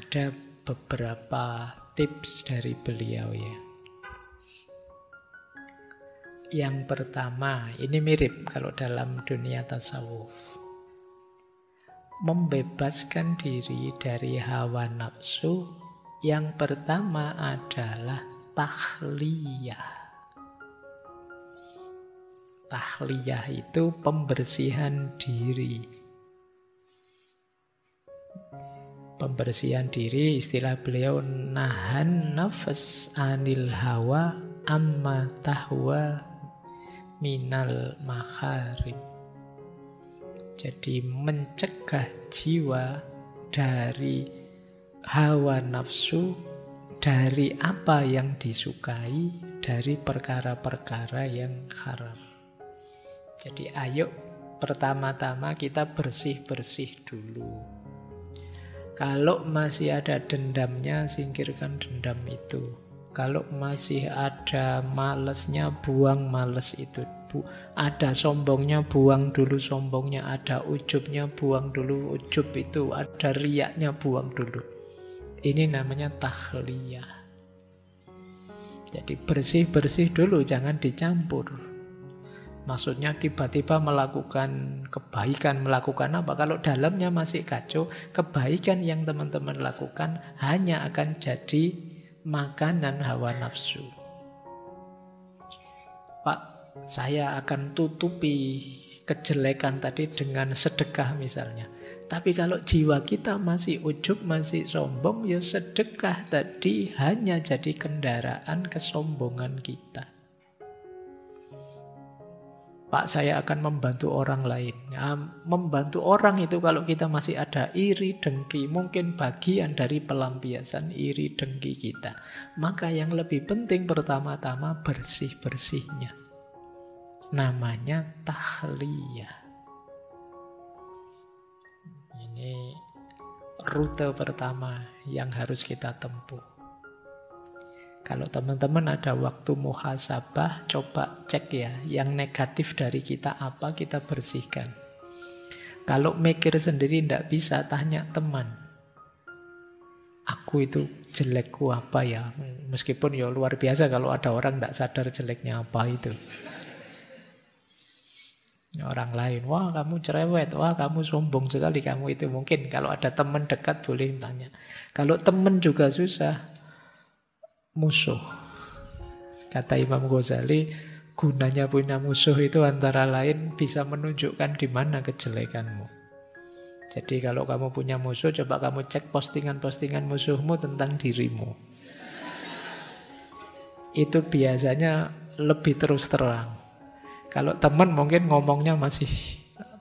Ada beberapa tips dari beliau ya. Yang pertama, ini mirip kalau dalam dunia tasawuf. Membebaskan diri dari hawa nafsu, yang pertama adalah tahliyah. Tahliyah itu pembersihan diri. Pembersihan diri, istilah beliau, nahan nafas anil hawa amma tahwa minal makharim. Jadi mencegah jiwa dari hawa nafsu, dari apa yang disukai, dari perkara-perkara yang haram. Jadi ayo pertama-tama kita bersih-bersih dulu. Kalau masih ada dendamnya, singkirkan dendam itu. Kalau masih ada malesnya, buang males itu. Ada sombongnya, buang dulu sombongnya. Ada ujubnya, buang dulu ujub itu. Ada riaknya, buang dulu. Ini namanya tahliyah. Jadi bersih-bersih dulu, jangan dicampur. Maksudnya tiba-tiba melakukan kebaikan, melakukan apa? Kalau dalamnya masih kacau, kebaikan yang teman-teman lakukan hanya akan jadi makanan hawa nafsu. Pak, saya akan tutupi kejelekan tadi dengan sedekah misalnya. Tapi kalau jiwa kita masih ujub, masih sombong, ya sedekah tadi hanya jadi kendaraan kesombongan kita. Pak, saya akan membantu orang lain. Nah, membantu orang itu kalau kita masih ada iri, dengki, mungkin bagian dari pelampiasan iri, dengki kita. Maka yang lebih penting pertama-tama bersih-bersihnya. Namanya tahliyah. Ini rute pertama yang harus kita tempuh. Kalau teman-teman ada waktu muhasabah, coba cek ya, yang negatif dari kita apa, kita bersihkan. Kalau mikir sendiri tidak bisa, tanya teman. Aku itu jelekku apa ya? Meskipun ya luar biasa kalau ada orang tidak sadar jeleknya apa itu. Orang lain, wah kamu cerewet, wah kamu sombong sekali, kamu itu. Mungkin kalau ada teman dekat boleh tanya. Kalau teman juga susah, musuh. Kata Imam Ghazali, gunanya punya musuh itu antara lain bisa menunjukkan di mana kejelekanmu. Jadi kalau kamu punya musuh, coba kamu cek postingan-postingan musuhmu tentang dirimu. Itu biasanya lebih terus terang. Kalau teman mungkin ngomongnya masih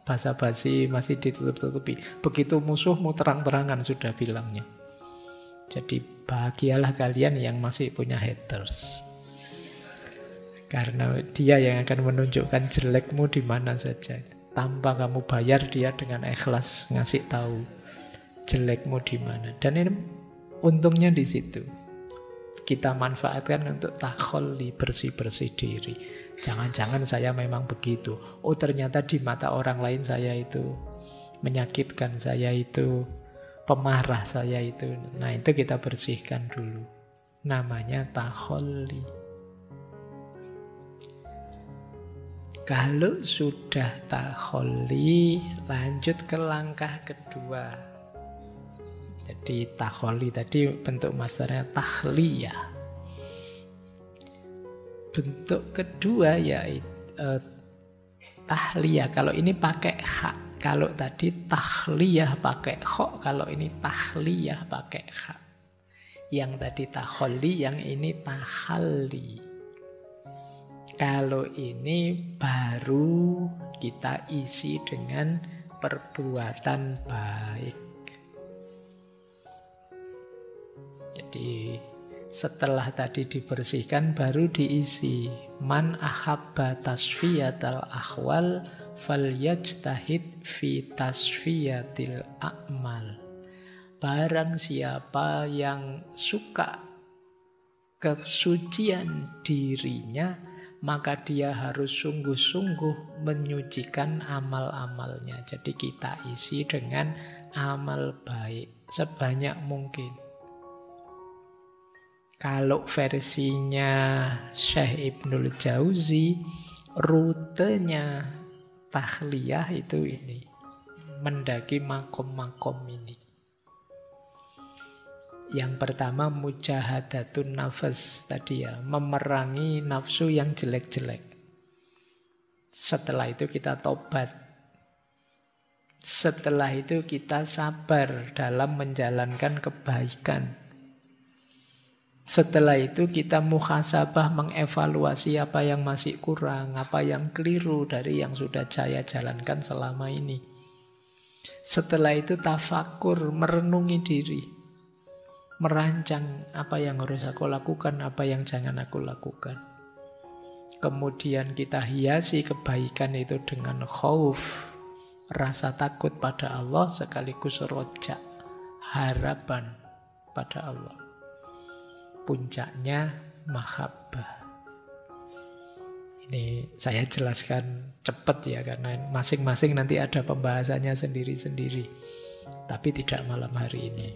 basa-basi, masih ditutup-tutupi. Begitu musuhmu terang-terangan sudah bilangnya. Jadi bahagialah kalian yang masih punya haters. Karena dia yang akan menunjukkan jelekmu di mana saja. Tanpa kamu bayar, dia dengan ikhlas ngasih tahu jelekmu di mana. Dan ini untungnya di situ. Kita manfaatkan untuk takholli, bersih-bersih diri. Jangan-jangan saya memang begitu. Oh ternyata di mata orang lain saya itu menyakitkan, saya itu pemarah, saya itu. Nah itu kita bersihkan dulu. Namanya takholli. Kalau sudah takholli, lanjut ke langkah kedua. Jadi takholli tadi bentuk masdarnya tahliyah. Bentuk kedua yaitu tahliyah. Kalau ini pakai hak. Kalau tadi tahliyah pakai kho, kalau ini tahliyah pakai kha. Yang tadi takholli, yang ini tahalli. Kalau ini baru kita isi dengan perbuatan baik. Jadi setelah tadi dibersihkan baru diisi. Man ahabba tasfiyatal akhwal falyajtahid fi tasfiyatil a'mal. Barang siapa yang suka kesucian dirinya, maka dia harus sungguh-sungguh menyucikan amal-amalnya. Jadi kita isi dengan amal baik sebanyak mungkin. Kalau versinya Syekh Ibnul Jauzi, rutenya tahliyah itu ini, mendaki makom-makom ini. Yang pertama mujahadatun nafas tadi ya, memerangi nafsu yang jelek-jelek. Setelah itu kita tobat. Setelah itu kita sabar dalam menjalankan kebaikan. Setelah itu kita muhasabah, mengevaluasi apa yang masih kurang, apa yang keliru dari yang sudah saya jalankan selama ini. Setelah itu tafakur, merenungi diri. Merancang apa yang harus aku lakukan, apa yang jangan aku lakukan. Kemudian kita hiasi kebaikan itu dengan khauf, rasa takut pada Allah, sekaligus roja, harapan pada Allah. Puncaknya mahabbah. Ini saya jelaskan cepat ya, karena masing-masing nanti ada pembahasannya sendiri-sendiri. Tapi tidak malam hari ini.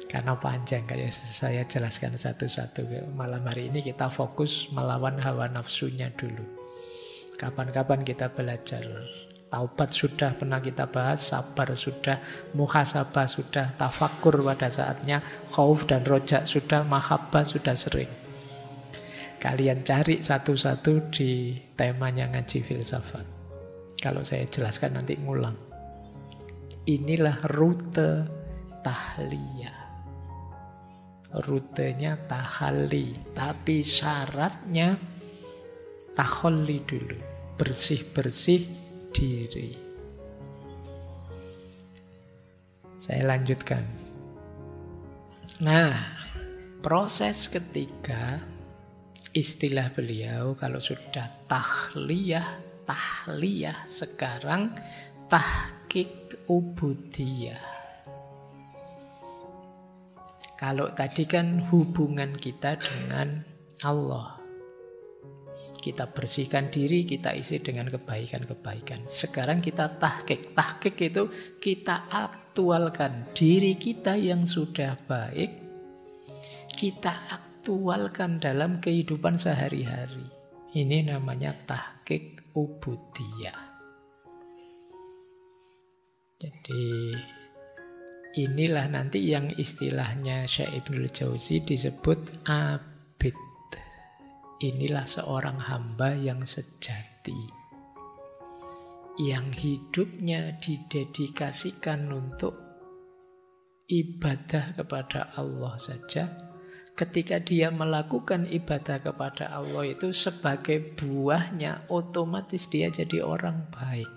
Karena panjang, kayak saya jelaskan satu-satu. Malam hari ini kita fokus melawan hawa nafsunya dulu. Kapan-kapan kita belajar. Taubat sudah pernah kita bahas, sabar sudah, muhasabah sudah, tafakur pada saatnya, khauf dan roja sudah, mahabbah sudah sering. Kalian cari satu-satu di temanya ngaji filsafat. Kalau saya jelaskan nanti ngulang. Inilah rute tahliyah. Rutenya tahalli, tapi syaratnya tahalli dulu, bersih-bersih diri. Saya lanjutkan. Nah, proses ketiga, istilah beliau kalau sudah tahliyah, sekarang tahqiq ubudiyah. Kalau tadi kan hubungan kita dengan Allah. Kita bersihkan diri, kita isi dengan kebaikan-kebaikan. Sekarang kita tahqiq. Tahqiq itu kita aktualkan diri kita yang sudah baik. Kita aktualkan dalam kehidupan sehari-hari. Ini namanya tahqiq ubudiyah. Jadi inilah nanti yang istilahnya Syekh Ibnul Jauzi disebut abid. Inilah seorang hamba yang sejati, yang hidupnya didedikasikan untuk ibadah kepada Allah saja. Ketika dia melakukan ibadah kepada Allah itu sebagai buahnya, otomatis dia jadi orang baik.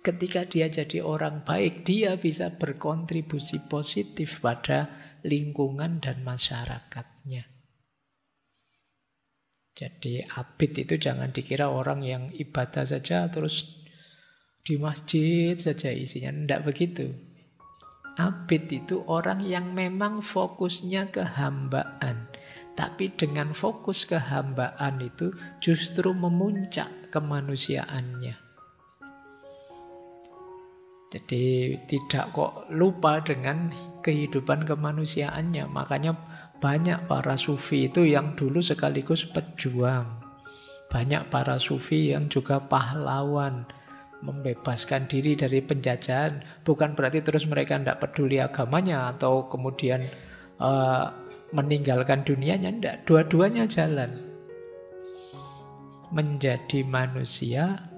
Ketika dia jadi orang baik, dia bisa berkontribusi positif pada lingkungan dan masyarakatnya. Jadi abid itu jangan dikira orang yang ibadah saja terus di masjid saja isinya. Tidak begitu. Abid itu orang yang memang fokusnya kehambaan. Tapi dengan fokus kehambaan itu justru memuncak kemanusiaannya. Jadi tidak kok lupa dengan kehidupan kemanusiaannya. Makanya banyak para sufi itu yang dulu sekaligus pejuang. Banyak para sufi yang juga pahlawan, membebaskan diri dari penjajahan. Bukan berarti terus mereka tidak peduli agamanya atau kemudian meninggalkan dunianya. Tidak, dua-duanya jalan. Menjadi manusia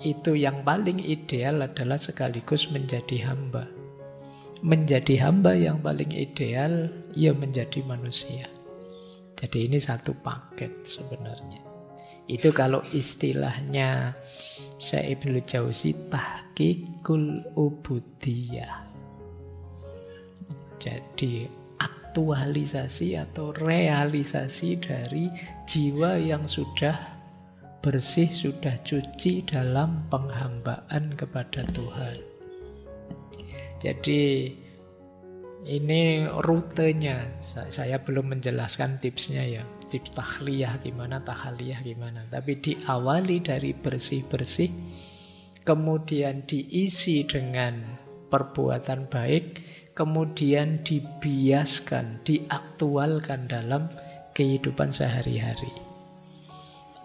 itu yang paling ideal adalah sekaligus menjadi hamba. Menjadi hamba yang paling ideal, ia menjadi manusia. Jadi ini satu paket sebenarnya. Itu kalau istilahnya Syekh Ibnul Jauzi tahqiqul ubudiyah. Jadi aktualisasi atau realisasi dari jiwa yang sudah bersih, sudah cuci dalam penghambaan kepada Tuhan. Jadi ini rutenya. Saya belum menjelaskan tipsnya ya. tahliyah gimana, tahaliyah gimana. Tapi diawali dari bersih-bersih, kemudian diisi dengan perbuatan baik, kemudian dibiaskan, diaktualkan dalam kehidupan sehari-hari.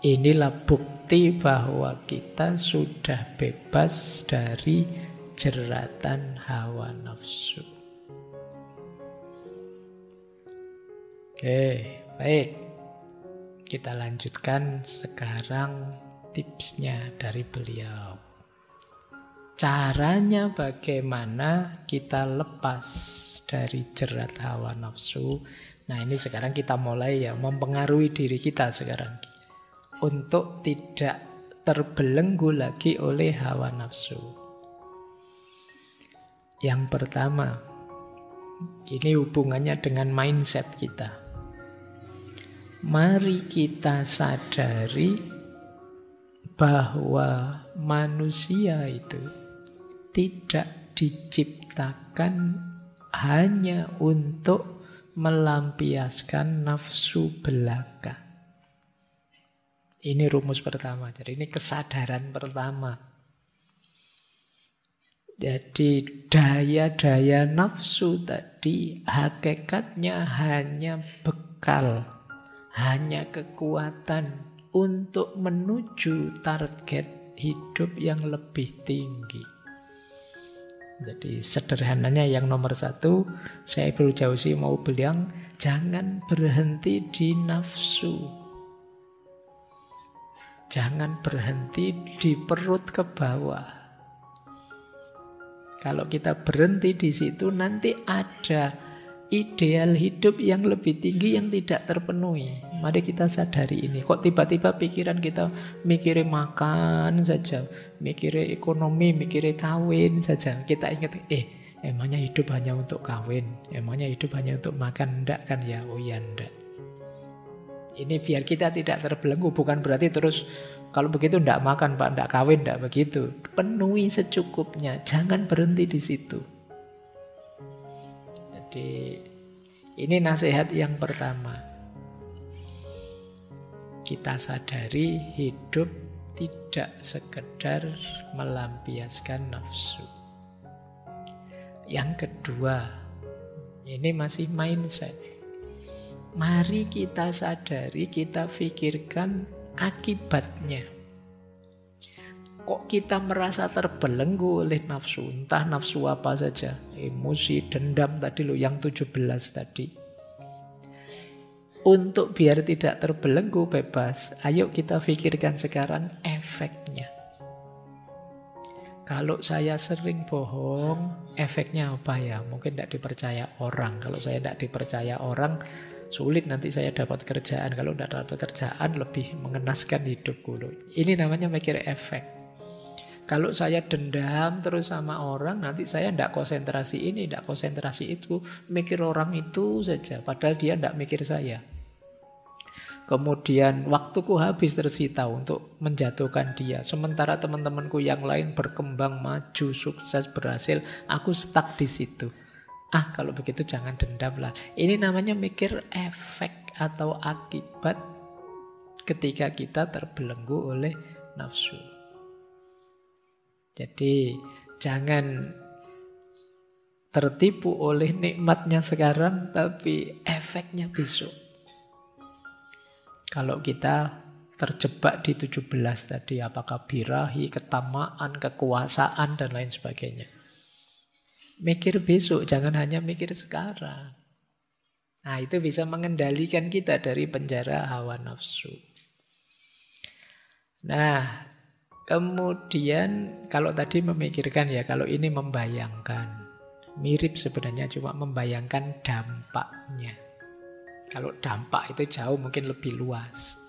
Inilah bukti bahwa kita sudah bebas dari jeratan hawa nafsu. Oke, baik. Kita lanjutkan sekarang tipsnya dari beliau. Caranya bagaimana kita lepas dari jerat hawa nafsu. Nah, ini sekarang kita mulai ya mempengaruhi diri kita sekarang. Untuk tidak terbelenggu lagi oleh hawa nafsu. Yang pertama, ini hubungannya dengan mindset kita. Mari kita sadari bahwa manusia itu tidak diciptakan hanya untuk melampiaskan nafsu belaka. Ini rumus pertama. Jadi ini kesadaran pertama. Jadi daya-daya nafsu tadi hakikatnya hanya bekal, hanya kekuatan untuk menuju target hidup yang lebih tinggi. Jadi sederhananya yang nomor satu, Syaikh Jauzi mau bilang, jangan berhenti di nafsu. Jangan berhenti di perut ke bawah. Kalau kita berhenti di situ, nanti ada ideal hidup yang lebih tinggi yang tidak terpenuhi. Mari kita sadari ini. Kok tiba-tiba pikiran kita mikirin makan saja, mikirin ekonomi, mikirin kawin saja. Kita ingat, emangnya hidup hanya untuk kawin? Emangnya hidup hanya untuk makan? Enggak kan ya? Oh ya enggak. Ini biar kita tidak terbelenggu, bukan berarti terus kalau begitu enggak makan Pak, enggak kawin, enggak begitu. Penuhi secukupnya, jangan berhenti di situ. Jadi ini nasihat yang pertama. Kita sadari hidup tidak sekedar melampiaskan nafsu. Yang kedua, ini masih mindset. Mari kita sadari, kita pikirkan akibatnya. Kok kita merasa terbelenggu oleh nafsu? Entah nafsu apa saja. Emosi, dendam tadi loh, yang 17 tadi. Untuk biar tidak terbelenggu bebas, ayo kita pikirkan sekarang efeknya. Kalau saya sering bohong, efeknya apa ya? Mungkin tidak dipercaya orang. Kalau saya tidak dipercaya orang, sulit nanti saya dapat kerjaan. Kalau tidak dapat kerjaan, lebih mengenaskan hidupku. Ini namanya mikir efek. Kalau saya dendam terus sama orang, nanti saya tidak konsentrasi ini, tidak konsentrasi itu. Mikir orang itu saja, padahal dia tidak mikir saya. Kemudian waktuku habis tersita untuk menjatuhkan dia. Sementara teman-temanku yang lain berkembang, maju, sukses, berhasil. Aku stuck di situ. Kalau begitu jangan dendam lah. Ini namanya mikir efek atau akibat ketika kita terbelenggu oleh nafsu. Jadi jangan tertipu oleh nikmatnya sekarang, tapi efeknya besok. Kalau kita terjebak di 17 tadi, apakah birahi, ketamaan, kekuasaan, dan lain sebagainya. Mikir besok, jangan hanya mikir sekarang. Nah, itu bisa mengendalikan kita dari penjara hawa nafsu. Nah, kemudian kalau tadi memikirkan ya, kalau ini membayangkan. Mirip sebenarnya, cuma membayangkan dampaknya. Kalau dampak itu jauh mungkin lebih luas.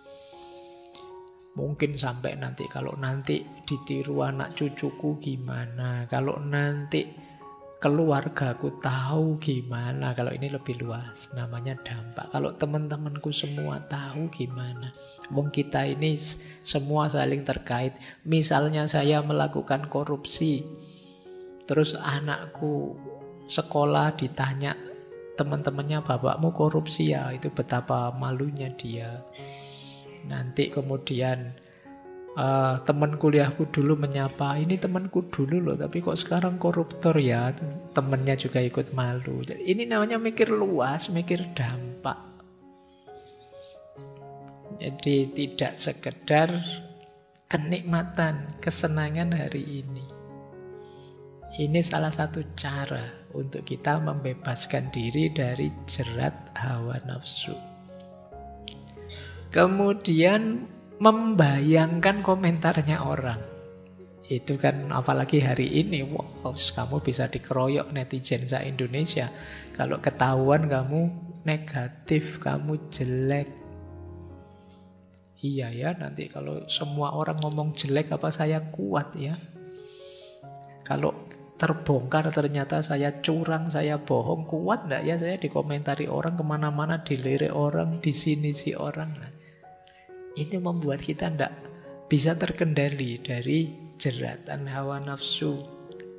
Mungkin sampai nanti, kalau nanti ditiru anak cucuku gimana, kalau nanti keluargaku tahu gimana. Kalau ini lebih luas, namanya dampak. Kalau teman-temanku semua tahu gimana. Wong kita ini semua saling terkait. Misalnya saya melakukan korupsi, terus anakku sekolah ditanya, teman-temannya bapakmu korupsi ya, itu betapa malunya dia. Nanti kemudian teman kuliahku dulu menyapa, ini temanku dulu loh, tapi kok sekarang koruptor ya, temennya juga ikut malu. Jadi ini namanya mikir luas, mikir dampak. Jadi tidak sekedar kenikmatan, kesenangan hari ini. Ini salah satu cara untuk kita membebaskan diri dari jerat hawa nafsu. Kemudian membayangkan komentarnya orang. Itu kan apalagi hari ini, wow, kamu bisa dikeroyok netizen se-Indonesia. Kalau ketahuan kamu negatif, kamu jelek. Iya ya, nanti kalau semua orang ngomong jelek apa saya kuat ya? Kalau terbongkar ternyata saya curang, saya bohong, kuat enggak ya saya dikomentari orang kemana-mana, dilirik orang, disinisi orang. Nah, ini membuat kita tidak bisa terkendali dari jeratan hawa nafsu.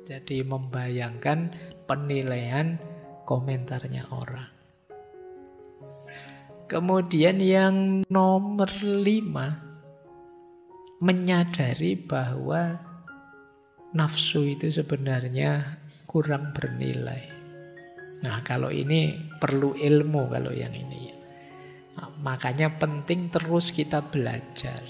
Jadi membayangkan penilaian komentarnya orang. Kemudian yang nomor 5, menyadari bahwa nafsu itu sebenarnya kurang bernilai. Nah, kalau ini perlu ilmu kalau yang ini ya. Makanya penting terus kita belajar.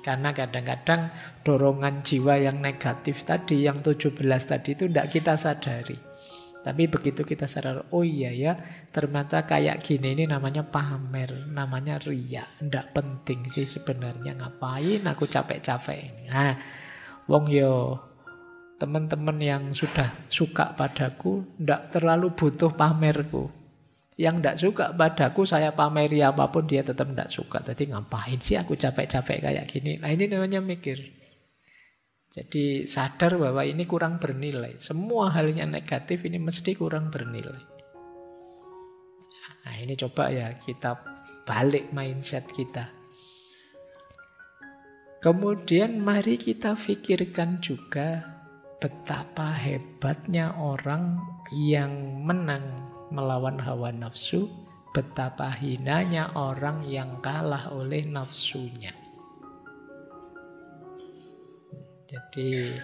Karena kadang-kadang dorongan jiwa yang negatif tadi, yang 17 tadi itu tidak kita sadari. Tapi begitu kita sadar, oh iya ya, ternyata kayak gini ini namanya pamer, namanya riya. Tidak penting sih sebenarnya, ngapain aku capek-capek ini. Nah, wong yo, teman-teman yang sudah suka padaku tidak terlalu butuh pamerku. Yang tidak suka padaku saya pameri apapun dia tetap tidak suka. Jadi ngapain sih aku capek-capek kayak gini. Nah ini namanya mikir. Jadi sadar bahwa ini kurang bernilai. Semua hal yang negatif ini mesti kurang bernilai. Nah ini coba ya kita balik mindset kita. Kemudian mari kita pikirkan juga betapa hebatnya orang yang menang melawan hawa nafsu, betapa hinanya orang yang kalah oleh nafsunya. Jadi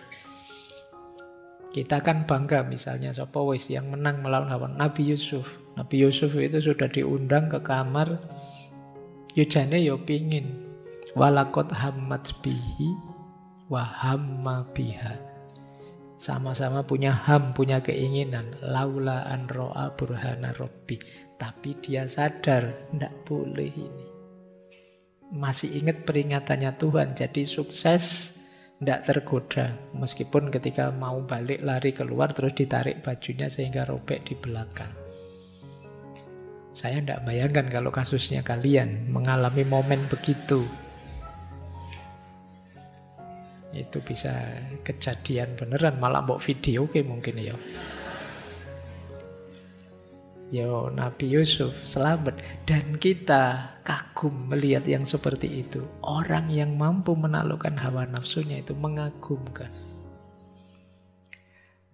kita kan bangga misalnya sapa wis yang menang melawan hawa Nabi Yusuf. Nabi Yusuf itu sudah diundang ke kamar, yujane yo pingin. Walaqad hammat bihi wa hamma biha. Sama-sama punya punya keinginan. Laula an ro'a burhana robbi. Tapi dia sadar, tidak boleh ini. Masih ingat peringatannya Tuhan. Jadi sukses, tidak tergoda. Meskipun ketika mau balik lari keluar, terus ditarik bajunya sehingga robek di belakang. Saya tidak bayangkan kalau kasusnya kalian mengalami momen begitu. Itu bisa kejadian beneran, malah mbok video ke mungkin ya. Yo Nabi Yusuf selamat. Dan kita kagum melihat yang seperti itu. Orang yang mampu menaklukkan hawa nafsunya itu mengagumkan.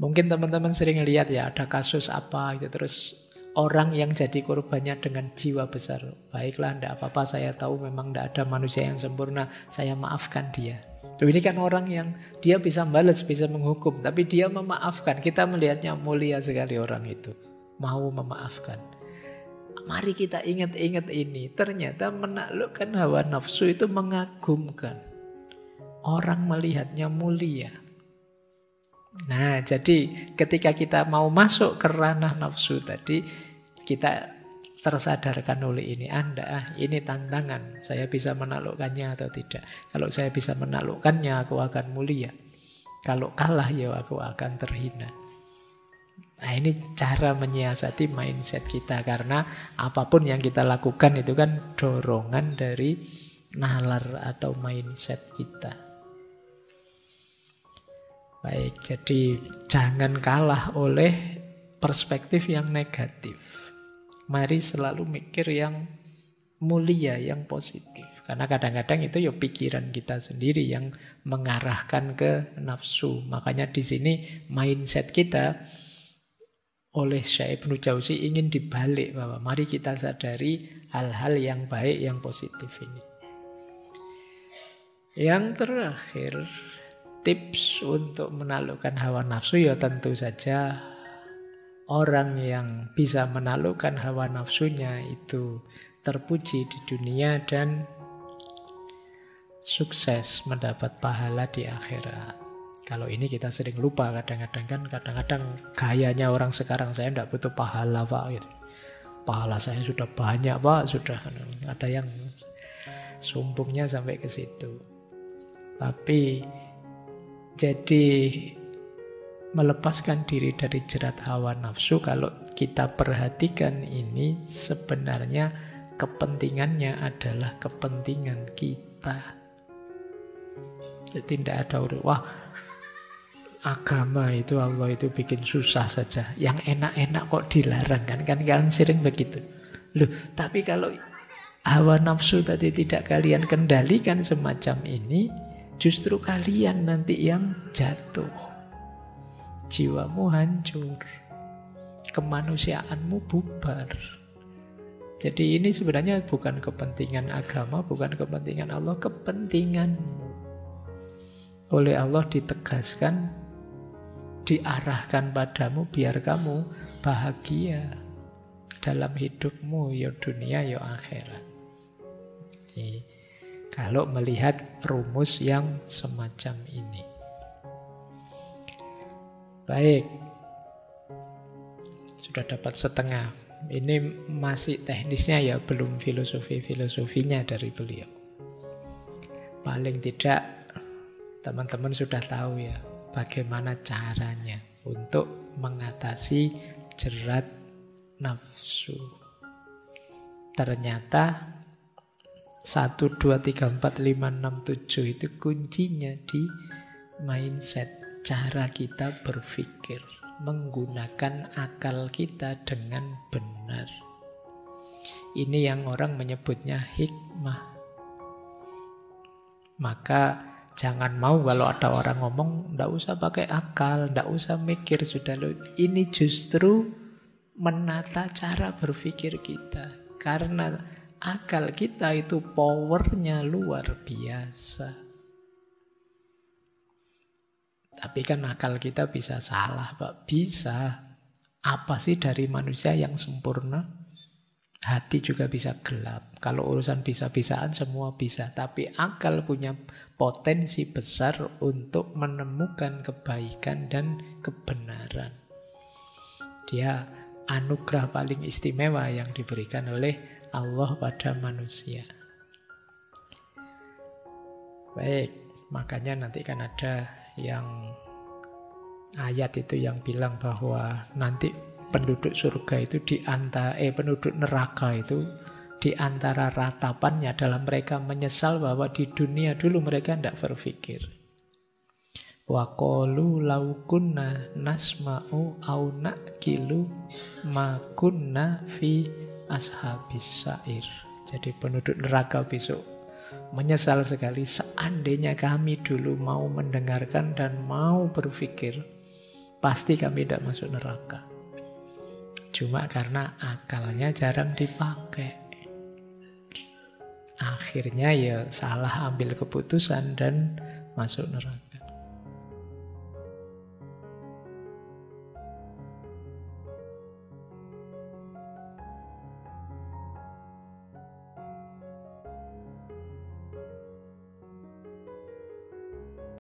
Mungkin teman-teman sering lihat ya ada kasus apa gitu, terus orang yang jadi korbannya dengan jiwa besar. Baiklah, tidak apa-apa, saya tahu memang tidak ada manusia yang sempurna, saya maafkan dia. Ini kan orang yang dia bisa balas, bisa menghukum, tapi dia memaafkan. Kita melihatnya mulia sekali orang itu, mau memaafkan. Mari kita ingat-ingat ini. Ternyata menaklukkan hawa nafsu itu mengagumkan. Orang melihatnya mulia. Nah, jadi ketika kita mau masuk ke ranah nafsu tadi, kita tersadarkan oleh ini. Ini tantangan. Saya bisa menaklukkannya atau tidak. Kalau saya bisa menaklukkannya, aku akan mulia. Kalau kalah, ya aku akan terhina. Nah, ini cara menyiasati mindset kita. Karena apapun yang kita lakukan itu kan dorongan dari nalar atau mindset kita. Baik, jadi jangan kalah oleh perspektif yang negatif. Mari selalu mikir yang mulia, yang positif. Karena kadang-kadang itu ya pikiran kita sendiri yang mengarahkan ke nafsu. Makanya di sini mindset kita, oleh Syekh Ibnu Jauzi ingin dibalik, bahwa mari kita sadari hal-hal yang baik, yang positif ini. Yang terakhir, tips untuk menaklukkan hawa nafsu ya tentu saja orang yang bisa menaklukkan hawa nafsunya itu terpuji di dunia dan sukses mendapat pahala di akhirat. Kalau ini kita sering lupa kadang-kadang kan, kadang-kadang gayanya orang sekarang, saya tidak butuh pahala Pak gitu. Pahala saya sudah banyak Pak, sudah. Ada yang sombongnya sampai ke situ. Tapi jadi melepaskan diri dari jerat hawa nafsu, kalau kita perhatikan ini sebenarnya kepentingannya adalah kepentingan kita. Jadi tidak ada wah agama itu Allah itu bikin susah saja, yang enak-enak kok dilarang kan kalian sering begitu. Loh, tapi kalau hawa nafsu tadi tidak kalian kendalikan semacam ini, justru kalian nanti yang jatuh. Jiwamu hancur, kemanusiaanmu bubar. Jadi ini sebenarnya bukan kepentingan agama, bukan kepentingan Allah, kepentinganmu. Oleh Allah ditegaskan, diarahkan padamu biar kamu bahagia dalam hidupmu, ya dunia ya akhirat. Jadi, kalau melihat rumus yang semacam ini. Baik, sudah dapat setengah. Ini masih teknisnya ya, belum filosofinya dari beliau. Paling tidak teman-teman sudah tahu ya bagaimana caranya untuk mengatasi jerat nafsu. Ternyata 1, 2, 3, 4, 5, 6, 7 itu kuncinya di mindset, cara kita berpikir, menggunakan akal kita dengan benar. Ini yang orang menyebutnya hikmah. Maka jangan mau kalau ada orang ngomong, ndak usah pakai akal, ndak usah mikir, sudah lo. Ini justru menata cara berpikir kita. Karena akal kita itu powernya luar biasa. Tapi kan akal kita bisa salah, Pak. Bisa. Apa sih dari manusia yang sempurna? Hati juga bisa gelap. Kalau urusan bisa-bisaan semua bisa. Tapi akal punya potensi besar untuk menemukan kebaikan dan kebenaran. Dia anugerah paling istimewa yang diberikan oleh Allah pada manusia. Baik, makanya nanti kan ada yang ayat itu yang bilang bahwa nanti penduduk surga itu penduduk neraka itu di antara ratapannya adalah mereka menyesal bahwa di dunia dulu mereka tidak berpikir. Wa qalu law kunna nasma'u au naqilu ma kunna fi ashabis sa'ir. Jadi penduduk neraka besok menyesal sekali, seandainya kami dulu mau mendengarkan dan mau berpikir, pasti kami tidak masuk neraka. Cuma karena akalnya jarang dipakai. Akhirnya ya salah ambil keputusan dan masuk neraka.